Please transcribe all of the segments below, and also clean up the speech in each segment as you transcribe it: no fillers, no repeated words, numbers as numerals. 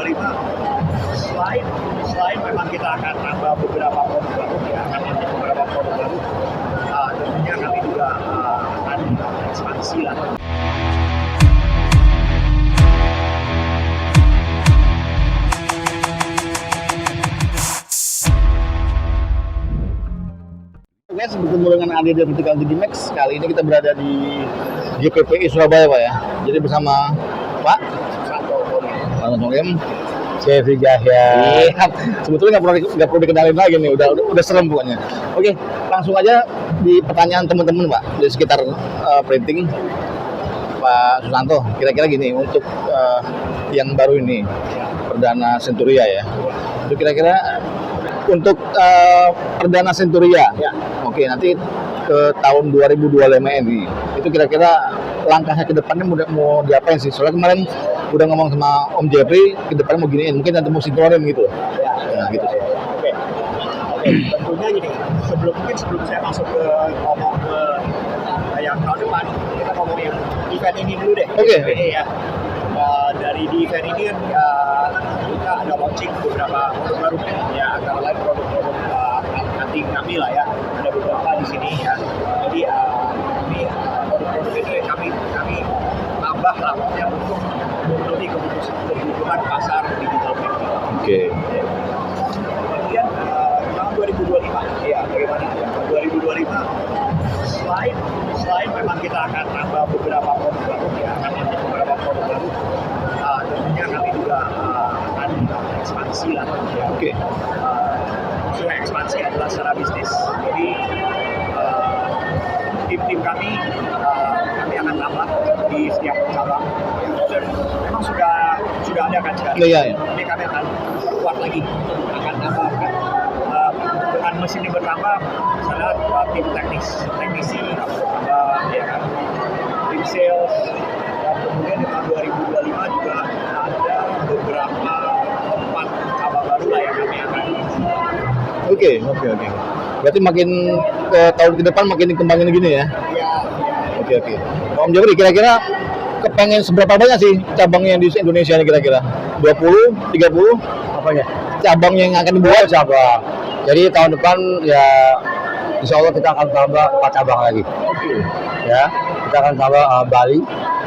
2025 selain memang kita akan tambah beberapa produk baru, ya akan ada beberapa produk baru. Tentunya kami juga akan ekspansi lah. Guys, bertemu dengan Adi dari Vertical GD Max. Kali ini kita berada di GPPI Surabaya, Pak ya. Jadi bersama Pak Santo Solim, Chevy Jahya. Iya, sebetulnya nggak perlu dikenalin lagi nih, udah serem pokoknya. Oke, langsung aja di pertanyaan teman-teman Pak di sekitar printing. Pak Susanto, kira-kira gini untuk yang baru ini Perdana Centuria ya. Itu kira-kira untuk Perdana Centuria, ya. Oke, nanti ke tahun 2025 ini, itu kira-kira langkahnya ke depannya mau diapain sih? Soalnya kemarin udah ngomong sama Om Jeffrey, ke depannya mau giniin, mungkin nanti mau sinkronin gitu. Ya, gitu sih. Oke, tentunya gini, sebelum saya masuk ke ngomong ke yang tahun depan, kita ngomongin event ini dulu deh. Oke. Ya. Dari di event ini kan kita ada launching beberapa produk baru ya, antara lain produk-produk anti kami lah ya, ada beberapa di sini ya. Jadi ini produk-produk ini kami tambah lah ya untuk memenuhi kebutuhan pasar digital printing. Oke. Kemudian tahun 2025 ya, bagaimana ya? 2025 selain memang kita akan tambah beberapa produk baru ya, akan ada beberapa produk baru. Tentunya kami juga akan ekspansi lah ya. Oke. Maksudnya ekspansi adalah secara bisnis. Jadi tim kami akan tambah di setiap cabang. Dan memang sudah ada kan sekarang. Iya. Ini kami akan kuat lagi, akan tambah kan. Dengan mesin yang bertambah, misalnya tim teknisi tambah ya kan, tim sales. Dan kemudian di tahun 2025 juga ada beberapa tempat cabang baru lah yang kami akan. Oke. Berarti makin ke tahun ke depan makin dikembangin gini ya? Iya. Oke. Om Jeffrey, kira-kira kepengen seberapa banyak sih cabangnya di Indonesia ini kira-kira? 20, 30? Apanya? Cabang yang akan dibuat? Cabang. Jadi tahun depan ya insya Allah kita akan tambah 4 cabang lagi. Oke. Ya, kita akan tambah Bali,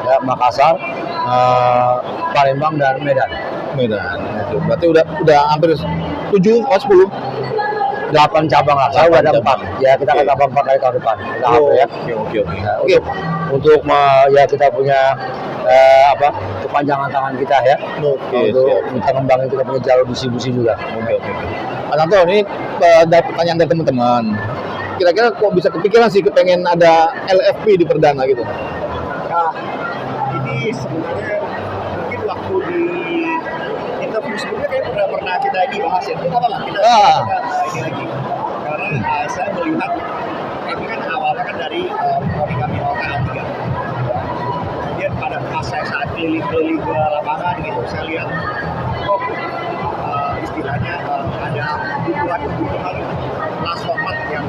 ya, Makassar, Palembang dan Medan. Berarti udah hampir 7 atau 10? 8 cabang lah. Saya udah ada 4. Ya, kita akan tambah 4 lagi tahun depan. Kita ya. Oke. Oke. Untuk ya kita punya kepanjangan tangan kita ya. Oke. Untuk kita kembangin kita punya jalur distribusi juga. Oke. Pak Santo, ini ada pertanyaan dari teman-teman. Kira-kira kok bisa kepikiran sih kepengen ada LFP di Perdana gitu? Nah, ini sebenarnya mungkin waktu di interview sebelumnya kayak pernah kita ini bahas ya. Itu apa lah kita ini lagi. Karena saya melihat kami kan awalnya kan dari kami OKA 3. Kemudian pada pas saya saat keliling-keliling ke lapangan gitu, saya lihat kok istilahnya ada kebutuhan kelas format yang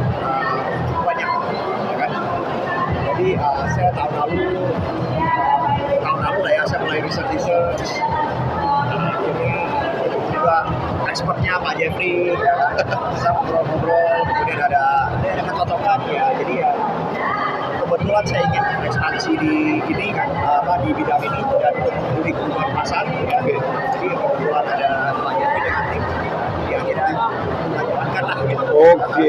banyak, ya kan? Jadi saya tahun lalu lah ya, saya mulai research, akhirnya juga expertnya Pak Jeffrey, ya kan? Kita ngobrol-ngobrol, kemudian ada kecocokan ya, jadi ya kebetulan saya ingin ekspansi di ini kan di bidang ini dan untuk memenuhi kebutuhan pasar ya. Jadi kebetulan ada Pak Jeffrey dengan tim yang kita jalankan lah gitu. Oke,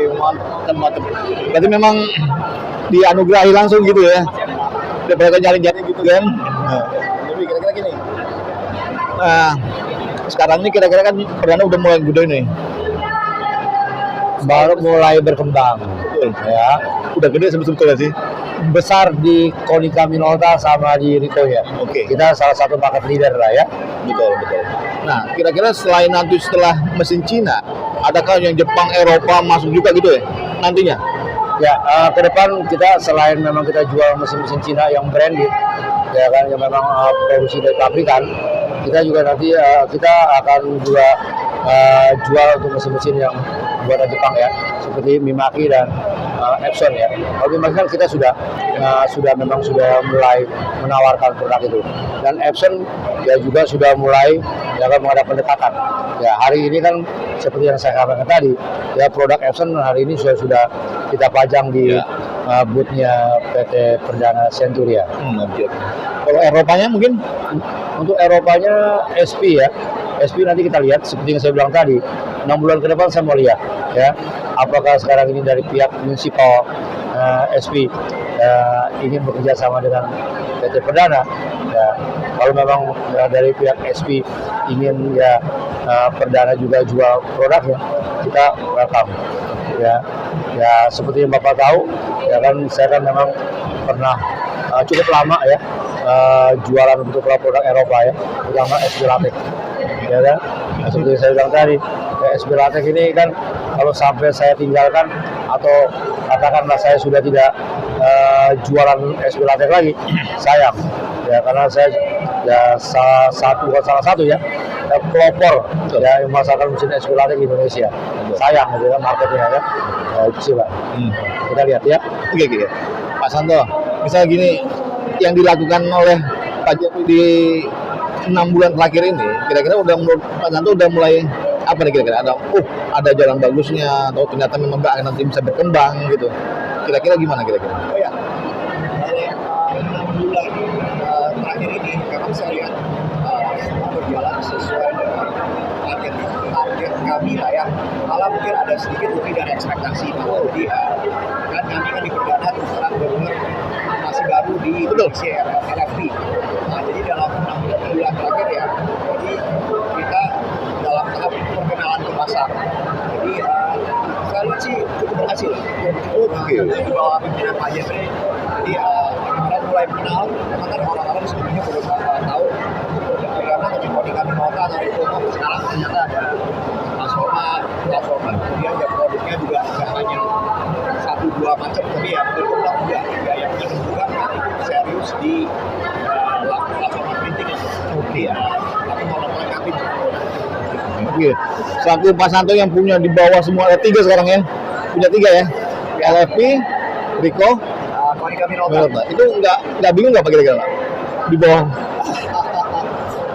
mantap. Berarti memang dianugerahi langsung gitu ya? Daripada nyari-nyari gitu kan? Jadi kira-kira gini. Nah, sekarang ini kira-kira kan Perdana udah mulai gede nih. Baru mulai berkembang. Ya. Udah gede sebetulnya sih. Besar di Konica Minolta sama di Rito ya. Oke. Kita salah satu market leader lah ya. Betul. Nah, kira-kira selain nanti setelah mesin Cina, adakah yang Jepang, Eropa masuk juga gitu ya nantinya? Ya, ke depan kita selain memang kita jual mesin-mesin Cina yang branded, ya kan, yang memang produksi dari pabrikan, kita juga nanti kita akan juga jual untuk mesin-mesin yang buatan Jepang ya, seperti Mimaki dan Epson ya. Kalau Bimax kan kita memang sudah mulai menawarkan produk itu, dan Epson ya juga sudah mulai ya kan menghadap pendekatan. Ya hari ini kan seperti yang saya katakan tadi, ya produk Epson hari ini sudah kita pajang di boothnya PT Perdana Centuria. Kalau Eropanya mungkin Untuk Eropanya SP ya. SP nanti kita lihat seperti yang saya bilang tadi, 6 bulan ke depan saya mau lihat ya apakah sekarang ini dari pihak municipal SP ingin bekerja sama dengan PT Perdana ya. Kalau memang dari pihak SP ingin ya Perdana juga jual produknya, kita welcome ya. Seperti yang Bapak tahu ya kan, saya kan memang pernah cukup lama ya jualan untuk produk Eropa ya, terutama SB Latex ya kan. Seperti saya bilang tadi, SB Latex ini kan kalau sampai saya tinggalkan atau katakanlah saya sudah tidak jualan SB Latex lagi, sayang ya, karena saya ya salah satu ya pelopor ya yang memasarkan mesin SB Latex di Indonesia. Sayang gitu kan marketnya ya. Itu sih Pak. Kita lihat ya. Oke. Pak Santo, misalnya gini, yang dilakukan oleh Pak Jokowi di 6 bulan terakhir ini, kira-kira menurut Pak Santo udah mulai apa nih kira-kira? Ada jalan bagusnya, atau ternyata memang nanti bisa berkembang gitu. Kira-kira gimana kira-kira? Oh ya, dari 6 bulan terakhir ini memang saya lihat semua berjalan sesuai dengan target kami lah ya. Malah mungkin ada sedikit lebih dari ekspektasi. Jadi kan kami kan di Perdana terus terang benar masih baru di Indonesia LFP. Nah, jadi dalam 6 bulan terakhir ya, jadi kita dalam tahap perkenalan ke pasar. Jadi saya lihat sih cukup berhasil. Di bawah pimpinan Pak Jeffrey. Jadi kita mulai kenal, memang kan orang-orang sebelumnya belum tahu karena kami kami nota atau itu, sekarang ternyata ada platform, kemudian ya produknya juga tidak hanya 1-2 macam, tapi ya berkembang juga yang menunjukkan itu serius di platform printing ya. Tapi mau melengkapi Oke. Selaku Pak Santo yang punya di bawah semua, ada 3 sekarang ya, punya 3 ya, LFP, Rico, kami nota. Itu nggak bingung nggak Pak kira-kira di bawah?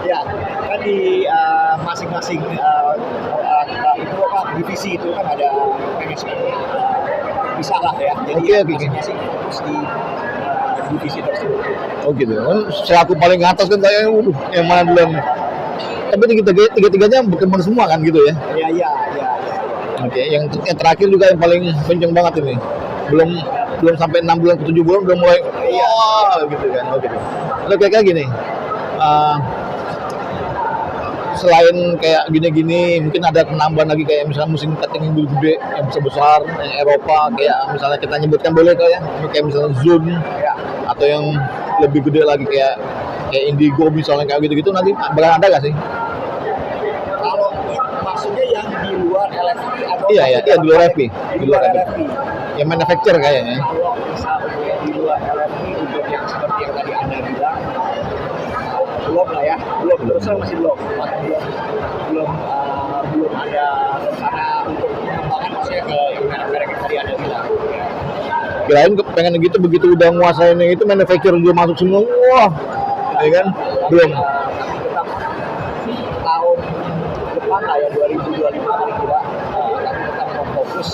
Ya, kan di masing-masing itu divisi itu kan ada manajemen bisa lah ya. Jadi Oke. masing-masing fokus di divisi tersebut. Oh gitu. Kan selaku paling atas kan saya, yang mana duluan? Tapi tiga-tiganya berkembang semua kan gitu ya? Ya. Oke. Yang terakhir juga yang paling kenceng banget ini. Belum sampai 6 bulan ke 7 bulan udah mulai gitu kan. Oh gitu. Lalu kayak gini. Selain kayak gini-gini, mungkin ada penambahan lagi kayak misalnya mesin cutting yang gede yang besar yang Eropa, kayak misalnya kita nyebutkan boleh kayak misalnya Zoom atau yang lebih gede lagi kayak Indigo misalnya, kayak gitu-gitu nanti bakal ada nggak sih? Kalau maksudnya yang di luar LFP atau Iya di luar LFP, LFP. Yang manufacturer kayaknya. Kalau misalnya di luar LFP untuk yang seperti yang tadi Anda bilang, belum lah ya, terus terang masih belum ada rencana untuk pengembangan, maksudnya ke merek-merek yang tadi Anda bilang. Kirain pengen gitu, begitu udah nguasain yang itu manufacturer juga masuk semua, wah, ya kan? Belum. Tetap tahun depan lah ya, 2025 paling tidak kami tetap fokus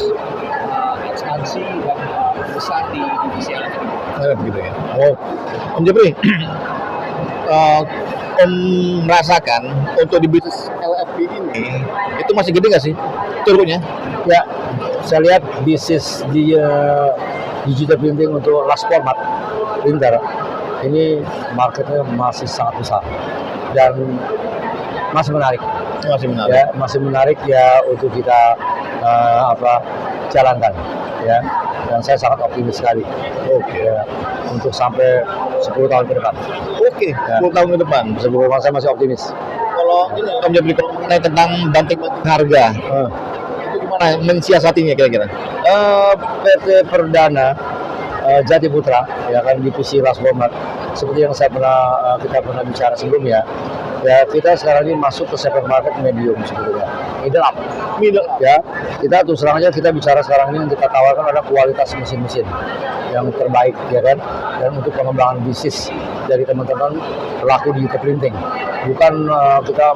ekspansi dan besar di divisi LFP. Gitu ya. Oh, Om Jepri, Om merasakan untuk di bisnis LFP ini itu masih gede nggak sih turunnya? Ya, saya lihat bisnis di digital printing untuk large format printer ini marketnya masih sangat besar dan masih menarik. Masih menarik ya untuk kita jalankan ya. Dan saya sangat optimis sekali. Ya, untuk sampai 10 tahun ke depan. Ya. 10 tahun ke depan. 10 tahun saya masih optimis. Kalau ini Om Jepri mengenai tentang banting harga, itu gimana mensiasatinya kira-kira? PT Perdana Jati Putra ya kan divisi large format, seperti yang kita pernah bicara sebelumnya, Ya kita sekarang ini masuk ke segmen market medium sebetulnya, middle up. Middle. Ya kita terus terang aja kita bicara sekarang ini yang kita tawarkan adalah kualitas mesin-mesin yang terbaik ya kan, dan untuk pengembangan bisnis dari teman-teman pelaku digital printing. Bukan kita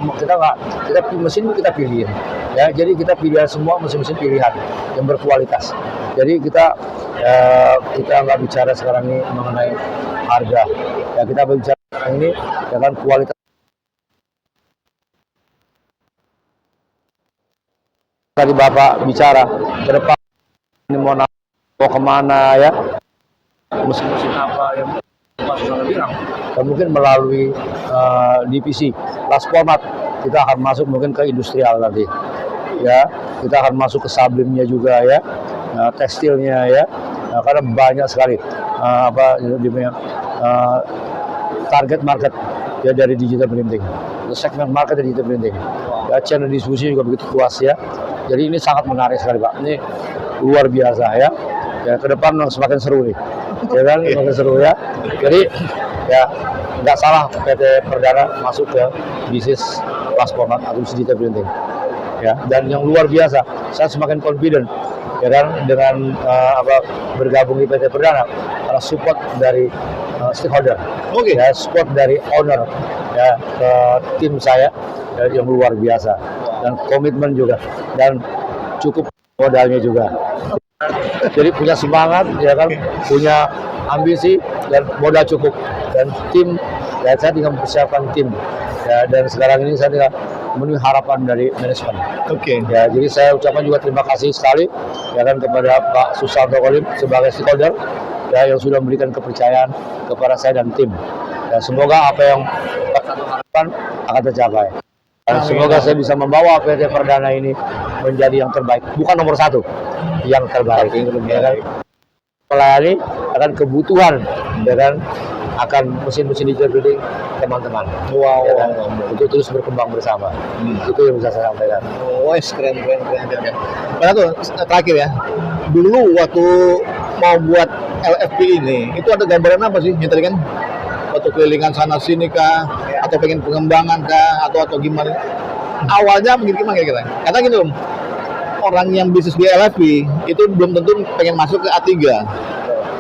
mesin kita pilihin ya, jadi kita pilihan semua mesin-mesin pilihan yang berkualitas. Jadi kita nggak bicara sekarang ini mengenai harga ya, kita bicara sekarang ini dengan kualitas. Tadi Bapak bicara ke depan ini mau kemana ya, mesin-mesin apa yang masuk sana bilang, dan mungkin melalui divisi last format kita akan masuk mungkin ke industrial nanti ya, kita akan masuk ke sublimnya juga ya, tekstilnya ya, karena banyak sekali target market ya dari digital printing, segmen market dari digital printing ya, channel distribusi juga begitu luas ya. Jadi ini sangat menarik sekali Pak, ini luar biasa ya. Ya ke depan semakin seru nih, ya kan, semakin seru ya. Jadi ya nggak salah PT Perdana masuk ke bisnis last format atau digital printing. Ya, dan yang luar biasa, saya semakin confident ya kan dengan bergabung di PT Perdana karena support dari stakeholder, ya, support dari owner ya ke tim saya ya, yang luar biasa, dan komitmen juga, dan cukup modalnya juga. Jadi punya semangat ya kan, punya ambisi dan modal cukup, dan tim ya, saya tinggal mempersiapkan tim ya, dan sekarang ini saya tinggal memenuhi harapan dari manajemen. Ya, jadi saya ucapkan juga terima kasih sekali ya kan kepada Pak Susanto Kolim sebagai stakeholder ya, yang sudah memberikan kepercayaan kepada saya dan tim. Ya, semoga apa yang kita harapkan akan tercapai. Dan semoga saya bisa membawa PT Perdana ini menjadi yang terbaik, bukan nomor satu, yang terbaik. Ya kan? Melayani akan kebutuhan, ya kan, akan mesin-mesin digital printing teman-teman. Wow, ya kan? Untuk terus berkembang bersama. Itu yang bisa saya sampaikan. Wes, keren. Karena tuh terakhir ya, dulu waktu mau buat LFP ini, itu ada gambaran apa sih? Yang tadi kan waktu kelilingan sana sini kah, atau pengen pengembangan kah, atau gimana? Awalnya gimana kira-kira? Karena gini loh, orang yang bisnis di LFP itu belum tentu pengen masuk ke A3,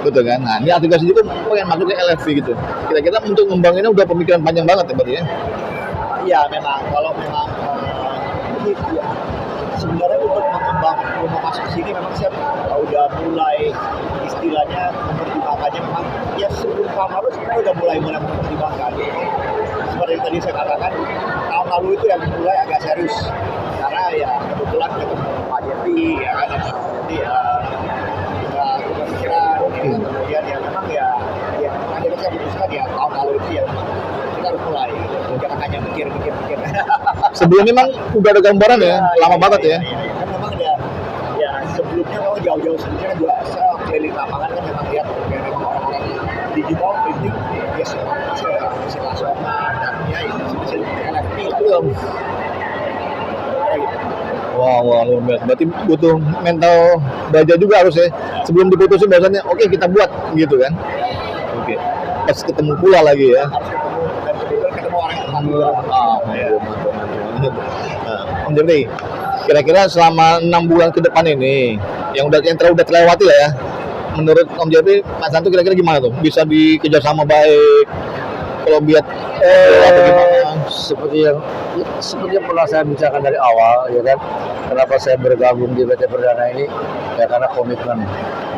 betul kan? Nah, ini A3 sendiri pengen masuk ke LFP gitu. Kira-kira untuk ngembanginnya udah pemikiran panjang banget ya berarti ya? Iya memang, kalau memang ya, sebenarnya untuk mengembang rumah masuk sini memang saya udah mulai istilahnya mempertimbangkannya, memang ya sebelum tahun lalu sebenarnya udah mulai mempertimbangkan. Seperti yang tadi saya katakan, tahun lalu itu yang mulai agak serius karena ya kebetulan ketemu Pak Jeffrey ya kan, jadi kita pikiran kemudian ya memang ya akhirnya saya memutuskan ya tahun lalu itu ya kita harus mulai, jangan hanya mikir. Sebelumnya memang udah ada gambaran ya, lama banget ya. Kan memang ada ya sebelumnya kalau jauh-jauh sebelumnya kan juga saya keliling lapangan kan memang lihat memang orang-orang digital printing ya masih nasional dan ya masih NFT lah. Wow, luar biasa. Berarti butuh mental baja juga harus ya. Sebelum diputusin bahasanya, oke, kita buat gitu kan. Oke. Pas ketemu pula lagi ya. Harus ketemu dan ketemu orang yang tepat. Om Jeffrey, kira-kira selama 6 bulan ke depan ini, yang udah terlewati lah ya. Menurut Om Jeffrey, Mas Santo kira-kira gimana tuh? Bisa dikejar sama baik? Kalau biar seperti yang pernah saya bicarakan dari awal ya kan, kenapa saya bergabung di PT Perdana ini ya karena komitmen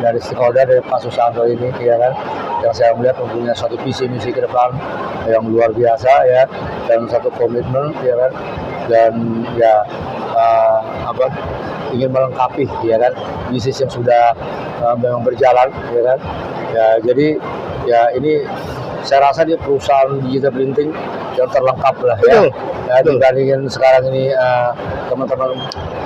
dari stakeholder dari Pak Susanto ini ya kan, yang saya melihat mempunyai satu visi misi ke depan yang luar biasa ya, dan satu komitmen ya kan, dan ya ingin melengkapi ya kan bisnis yang sudah memang berjalan ya kan, ya jadi ya ini saya rasa dia perusahaan digital printing yang terlengkap lah ya. Dibandingin sekarang ini teman-teman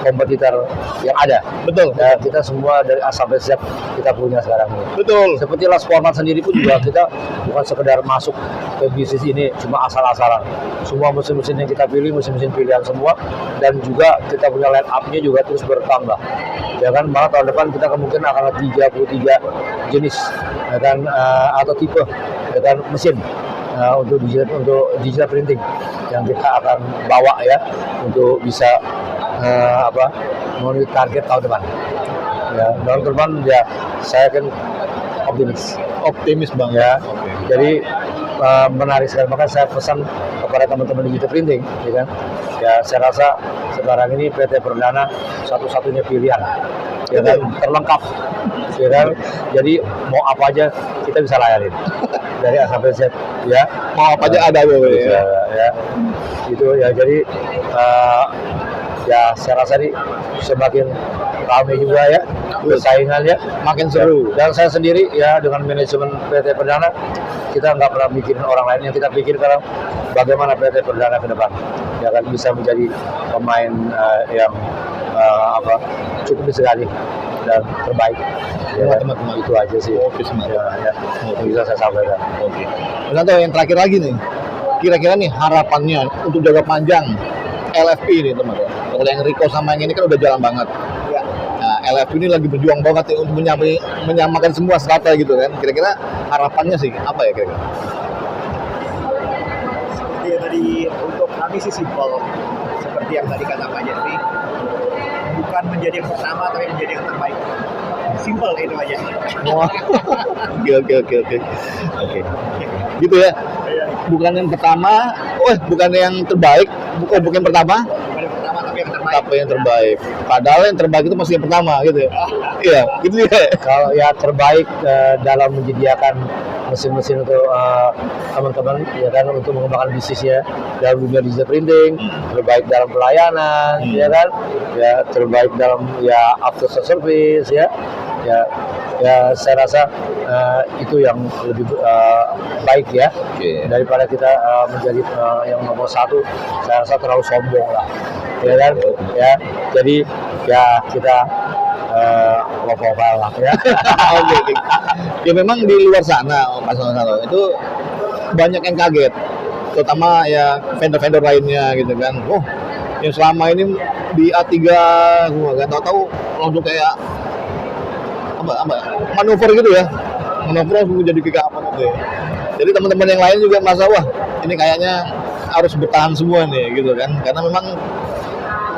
kompetitor yang ada. Betul. Ya, kita semua dari A sampai Z kita punya sekarang ini. Betul. Seperti Last Format sendiri pun juga kita bukan sekedar masuk ke bisnis ini cuma asal-asalan. Semua mesin-mesin yang kita pilih mesin-mesin pilihan semua, dan juga kita punya line up-nya juga terus bertambah. Ya kan, malah tahun depan kita kemungkinan akan ada 33 jenis ya kan, atau tipe ya kan mesin untuk digital printing yang kita akan bawa ya untuk bisa memenuhi target tahun depan. Ya, tahun depan ya saya kan optimis bang ya. Jadi menarik sekali, maka saya pesan kepada teman-teman digital printing, ya kan? Ya saya rasa sekarang ini PT Perdana satu-satunya pilihan, ya kan, terlengkap, ya kan. Jadi mau apa aja kita bisa layanin dari A sampai Z, ya. Mau apa aja ada Bisa, ya. Itu ya, jadi ya saya rasa nih semakin ramai juga ya persaingannya, makin seru. Dan saya sendiri ya dengan manajemen PT Perdana, kita nggak pernah mikirin orang lain, yang kita pikirkan bagaimana PT Perdana ke depan ya kan bisa menjadi pemain yang cukup sekali dan terbaik. Ya, teman-teman itu aja sih. Ya, yang bisa saya sampaikan. Oke. Dan yang terakhir lagi nih, kira-kira nih harapannya untuk jangka panjang LFP ini teman-teman. Kalau yang Rico sama yang ini kan udah jalan banget. Ya. Nah, LFP ini lagi berjuang banget ya untuk menyamakan semua strata gitu kan. Kira-kira harapannya sih apa ya kira-kira? Seperti yang tadi untuk kami sih simpel, seperti yang tadi kata Pak Jeffrey, bukan menjadi yang pertama tapi menjadi yang terbaik. Simpel itu aja. Wah. Oke. Gitu ya. Bukan yang pertama, bukan yang terbaik, bukan yang pertama, Bukan yang pertama tapi yang terbaik. tapi yang terbaik. Padahal yang terbaik itu masih yang pertama gitu ya. Iya, gitu ya. Kalau ya terbaik dalam menyediakan mesin-mesin untuk teman-teman ya kan untuk mengembangkan bisnisnya dalam dunia digital printing, terbaik dalam pelayanan, ya kan, ya terbaik dalam ya after service ya saya rasa itu yang lebih baik ya. Oke. Daripada kita menjadi yang nomor satu, saya rasa terlalu sombong lah, ya kan, ya jadi ya kita lokal lah ya. Oke. Ya memang di luar sana, Mas Sano, itu banyak yang kaget, terutama ya vendor-vendor lainnya gitu kan. Oh, yang selama ini di A3 gua nggak tahu langsung kayak apa manuver gitu ya, manuver langsung jadi kayak apa gitu ya. Jadi teman-teman yang lain juga merasa wah ini kayaknya harus bertahan semua nih gitu kan, karena memang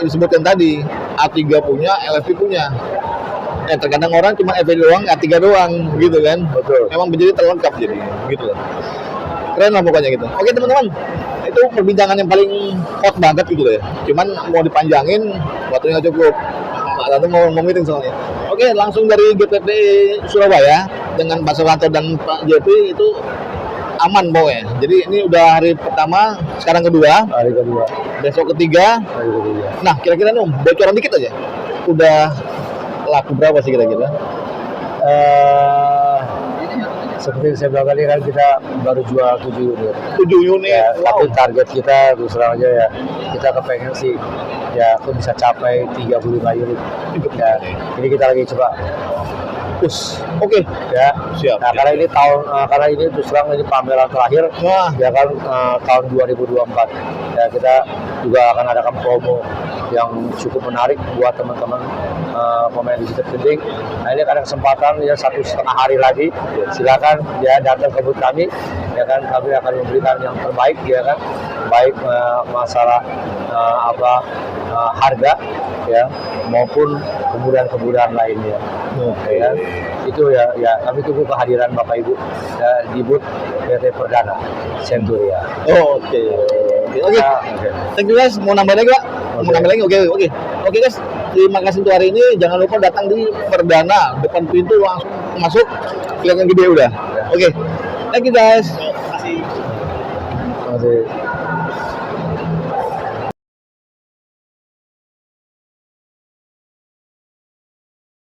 disebutkan tadi A3 punya, LFP punya. Terkadang orang cuma FP doang, A3 doang gitu kan. Betul. Memang menjadi terlengkap jadi gitu loh. Keren lah pokoknya gitu. Oke teman-teman, itu perbincangan yang paling hot banget gitu loh ya. Cuman mau dipanjangin waktunya nggak cukup. Pak Tanto mau meeting soalnya. Oke, langsung dari GPP Surabaya dengan Pak Suranto dan Pak JP itu aman pokoknya. Jadi ini udah hari pertama, sekarang kedua, Hari kedua. besok ketiga. Nah, kira-kira nih bocoran dikit aja. Udah laku berapa sih kira-kira? Seperti saya bilang tadi kan kita baru jual 7 unit. 7 unit. Ya, Wow. tapi target kita terus terang aja ya, kita kepengen sih ya aku bisa capai 35 unit. Ya, ini kita lagi coba push. Oke. Ya, Siap. nah karena ini terus terang ini pameran terakhir, Wah. ya kan, tahun 2024. Ya kita juga akan adakan promo yang cukup menarik buat teman-teman pemain digital printing. Nah ini ada kesempatan ya 1,5 hari lagi, silakan ya datang ke booth kami, ya kan, kami akan memberikan yang terbaik, ya kan, baik masalah harga ya maupun kemudahan-kemudahan lainnya. Ya, itu ya kami tunggu kehadiran Bapak Ibu ya, di booth PT Perdana Centuria. Oh, oke. Oke. Thank you guys. Mau nambahin lagi, Pak? Mau nambahin lagi? Oke. Oke guys, terima kasih untuk hari ini. Jangan lupa datang di Perdana, depan pintu langsung masuk, kelihatan gede udah. Oke. Thank you guys. Terima kasih. Terima kasih.